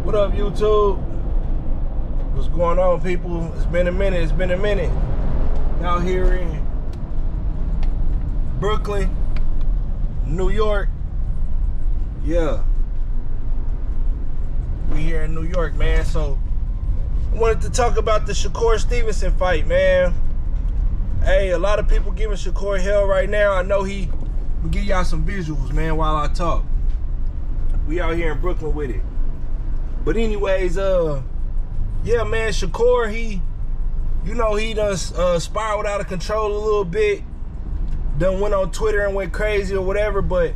What up, YouTube? What's going on, people? It's been a minute. Out here in Brooklyn, New York. Yeah. We here in New York, man. So I wanted to talk about the Shakur Stevenson fight, man. Hey, a lot of people giving Shakur hell right now. I know he will give y'all some visuals, man, while I talk. We out here in Brooklyn with it. But anyways, yeah, man, Shakur, he done spiraled out of control a little bit. Done went on Twitter and went crazy or whatever. But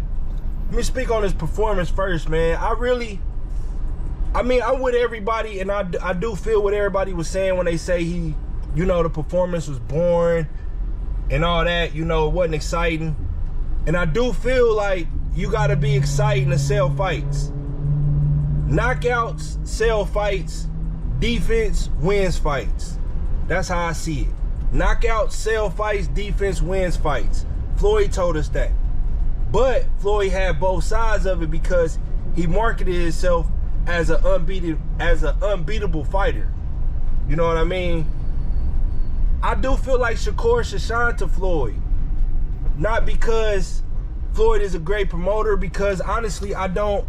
let me speak on his performance first, man. I'm with everybody, and I do feel what everybody was saying when they say the performance was boring and all that, it wasn't exciting. And I do feel like you gotta be exciting to sell fights. Knockouts sell fights. Defense wins fights. That's how I see it. Knockouts sell fights. Defense wins fights. Floyd told us that. But Floyd had both sides of it because he marketed himself as an unbeatable fighter. You know what I mean? I do feel like Shakur should shine to Floyd. Not because Floyd is a great promoter, because honestly I don't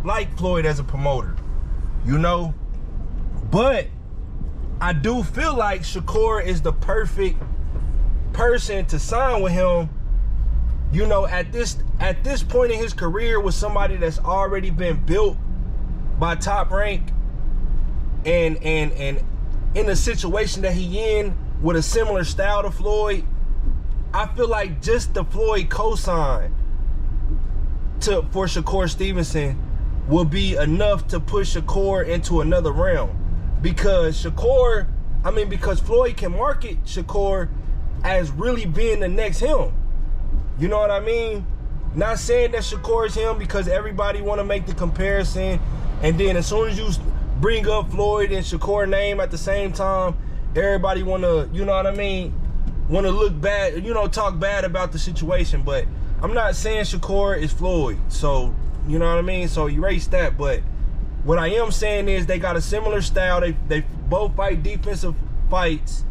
like Floyd as a promoter. But I do feel like Shakur is the perfect person to sign with him, at this point in his career, with somebody that's already been built by Top Rank and in a situation that he in with a similar style to Floyd. I feel like just the Floyd cosign for Shakur Stevenson will be enough to push Shakur into another realm. Because Floyd can market Shakur as really being the next him. You know what I mean? Not saying that Shakur is him, because everybody want to make the comparison. And then as soon as you bring up Floyd and Shakur name at the same time, everybody want to, want to look bad, talk bad about the situation. But I'm not saying Shakur is Floyd. So, you know what I mean? So erase that. But what I am saying is they got a similar style. They both fight defensive fights,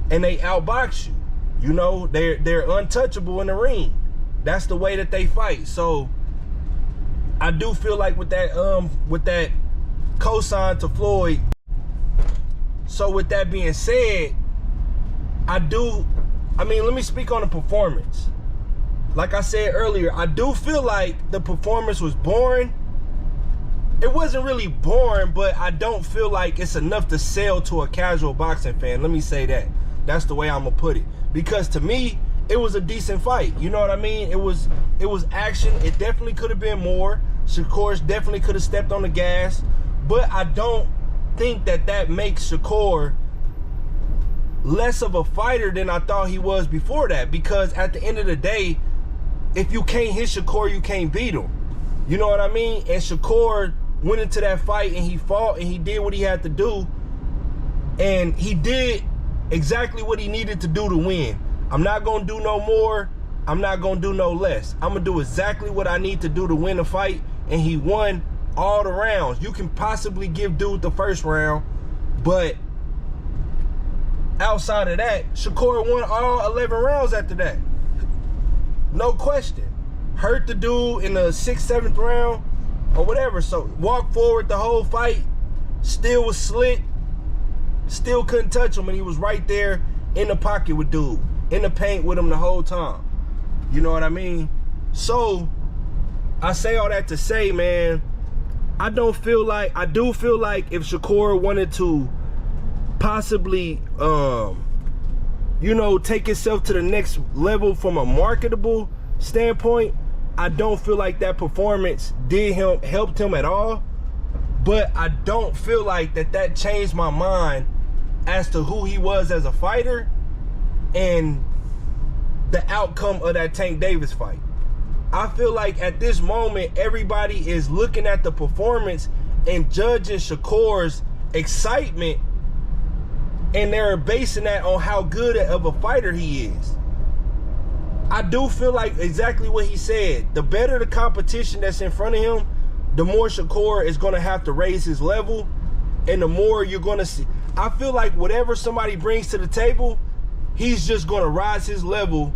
and they outbox you. They're untouchable in the ring. That's the way that they fight. So I do feel like with that cosign to Floyd. So with that being said, let me speak on the performance. Like I said earlier, I do feel like the performance was boring. It wasn't really boring, but I don't feel like it's enough to sell to a casual boxing fan. Let me say that. That's the way I'm gonna put it. Because to me, it was a decent fight. You know what I mean? It was action. It definitely could have been more. Shakur definitely could have stepped on the gas. But I don't think that makes Shakur less of a fighter than I thought he was before that. Because at the end of the day, if you can't hit Shakur, you can't beat him. You know what I mean? And Shakur went into that fight and he fought and he did what he had to do. And he did exactly what he needed to do to win. I'm not going to do no more. I'm not going to do no less. I'm going to do exactly what I need to do to win the fight. And he won all the rounds. You can possibly give dude the first round, but outside of that, Shakur won all 11 rounds after that. No question. Hurt the dude in the 6th, 7th round or whatever. So walked forward the whole fight. Still was slick. Still couldn't touch him, and he was right there in the pocket with dude, in the paint with him the whole time. You know what I mean? So I say all that to say, man, I do feel like if Shakur wanted to possibly take himself to the next level from a marketable standpoint, I don't feel like that performance helped him at all. But I don't feel like that changed my mind as to who he was as a fighter and the outcome of that Tank Davis fight. I feel like at this moment, everybody is looking at the performance and judging Shakur's excitement, and they're basing that on how good of a fighter he is. I do feel like exactly what he said. The better the competition that's in front of him, the more Shakur is going to have to raise his level, and the more you're going to see. I feel like whatever somebody brings to the table, he's just going to rise his level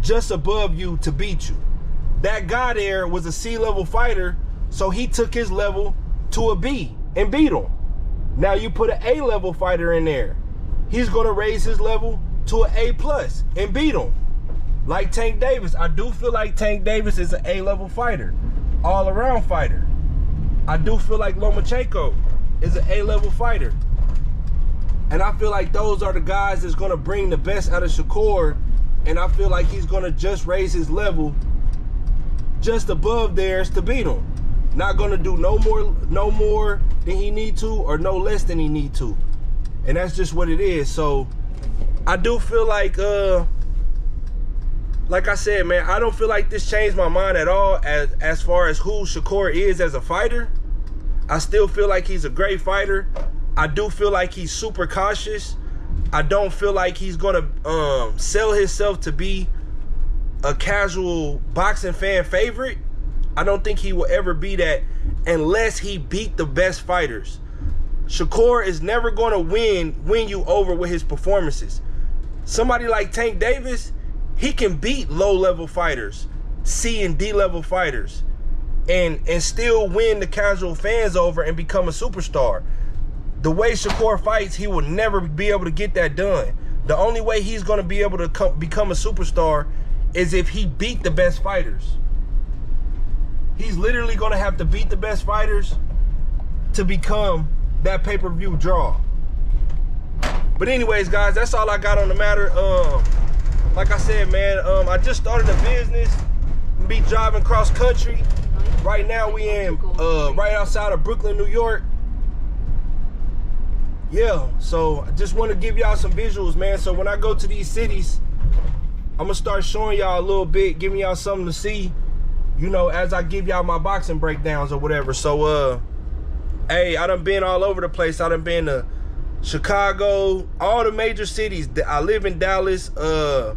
just above you to beat you. That guy there was a C-level fighter, so he took his level to a B and beat him. Now you put an A-level fighter in there, he's going to raise his level to an A+ and beat him. Like Tank Davis, I do feel like Tank Davis is an A-level fighter, all-around fighter. I do feel like Lomachenko is an A-level fighter. And I feel like those are the guys that's going to bring the best out of Shakur, and I feel like he's going to just raise his level just above theirs to beat him. Not going to do no more than he need to, or no less than he need to. And that's just what it is. So I do feel like I said, man, I don't feel like this changed my mind at all as far as who Shakur is as a fighter. I still feel like he's a great fighter. I do feel like he's super cautious. I don't feel like he's gonna sell himself to be a casual boxing fan favorite. I don't think he will ever be that unless he beat the best fighters. Shakur is never gonna win you over with his performances. Somebody like Tank Davis, he can beat low-level fighters, C and D-level fighters, and still win the casual fans over and become a superstar. The way Shakur fights, he will never be able to get that done. The only way he's going to be able to become a superstar is if he beat the best fighters. He's literally going to have to beat the best fighters to become that pay-per-view draw. But anyways, guys, that's all I got on the matter. Like I said, man, I just started a business. I'm be driving cross country. Right now we in right outside of Brooklyn, New York. Yeah, so I just want to give y'all some visuals, man. So when I go to these cities, I'm gonna start showing y'all a little bit, giving y'all something to see, you know, as I give y'all my boxing breakdowns or whatever. So hey, I done been all over the place. I done been to Chicago, all the major cities. I live in Dallas. I'm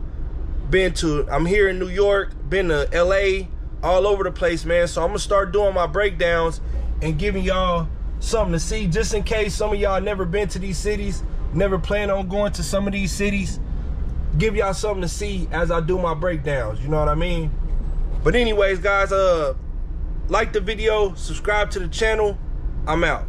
here in New York, been to LA, all over the place, man. So I'm gonna start doing my breakdowns and giving y'all something to see, just in case some of y'all never been to these cities, never plan on going to some of these cities. Give y'all something to see as I do my breakdowns, you know what I mean? But anyways, guys, like the video, subscribe to the channel. I'm out.